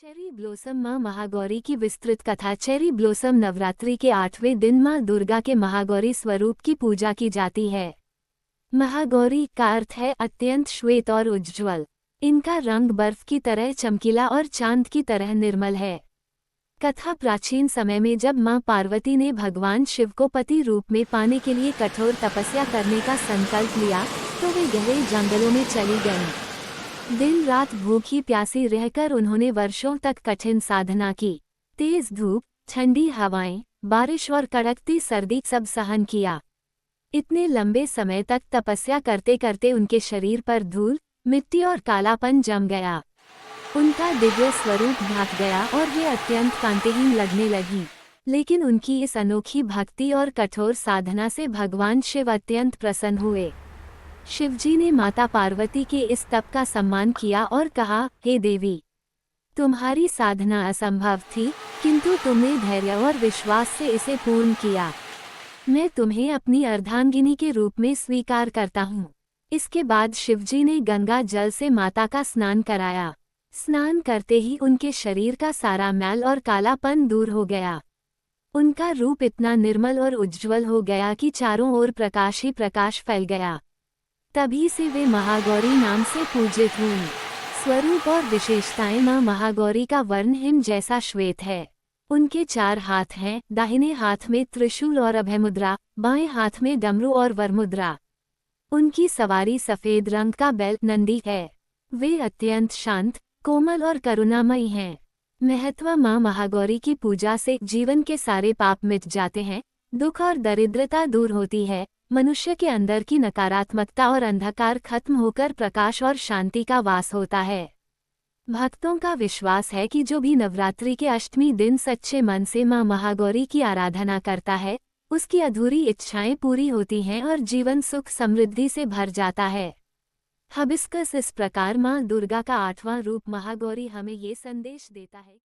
Cherry blossom माँ महागौरी की विस्तृत कथा। चेरी ब्लॉसम नवरात्रि के 8वें दिन माँ दुर्गा के महागौरी स्वरूप की पूजा की जाती है। महागौरी का अर्थ है अत्यंत श्वेत और उज्ज्वल। इनका रंग बर्फ की तरह चमकीला और चांद की तरह निर्मल है। कथा प्राचीन समय में जब माँ पार्वती ने भगवान शिव को पति रूप में पाने के लिए कठोर तपस्या करने का संकल्प लिया तो वे गहरे जंगलों में चली गईं। दिन रात भूखी प्यासी रहकर उन्होंने वर्षों तक कठिन साधना की। तेज धूप, ठंडी हवाएं, बारिश और कड़कती सर्दी सब सहन किया। इतने लंबे समय तक तपस्या करते करते उनके शरीर पर धूल, मिट्टी और कालापन जम गया। उनका दिव्य स्वरूप ढक गया और वे अत्यंत कांतिहीन लगने लगी। लेकिन उनकी इस अनोखी भक्ति और कठोर साधना से भगवान शिव अत्यंत प्रसन्न हुए। शिवजी ने माता पार्वती के इस तप का सम्मान किया और कहा, हे देवी, तुम्हारी साधना असंभव थी, किंतु तुमने धैर्य और विश्वास से इसे पूर्ण किया। मैं तुम्हें अपनी अर्धांगिनी के रूप में स्वीकार करता हूँ। इसके बाद शिवजी ने गंगा जल से माता का स्नान कराया। स्नान करते ही उनके शरीर का सारा मैल और कालापन दूर हो गया। उनका रूप इतना निर्मल और उज्ज्वल हो गया कि चारों ओर प्रकाश ही प्रकाश फैल गया। तभी से वे महागौरी नाम से पूजित हुईं। स्वरूप और विशेषताएं। मां महागौरी का वर्ण हिम जैसा श्वेत है। उनके 4 हाथ हैं, दाहिने हाथ में त्रिशूल और अभयमुद्रा, बाएं हाथ में डमरू और वरमुद्रा। उनकी सवारी सफेद रंग का बैल नंदी है। वे अत्यंत शांत, कोमल और करुणामयी हैं। महत्व। मां महागौरी की पूजा से जीवन के सारे पाप मिट जाते हैं, दुख और दरिद्रता दूर होती है, मनुष्य के अंदर की नकारात्मकता और अंधकार खत्म होकर प्रकाश और शांति का वास होता है। भक्तों का विश्वास है कि जो भी नवरात्रि के अष्टमी दिन सच्चे मन से मां महागौरी की आराधना करता है, उसकी अधूरी इच्छाएं पूरी होती हैं और जीवन सुख समृद्धि से भर जाता है। हिबिस्कस। इस प्रकार मां दुर्गा का 8वां रूप महागौरी हमें ये संदेश देता है।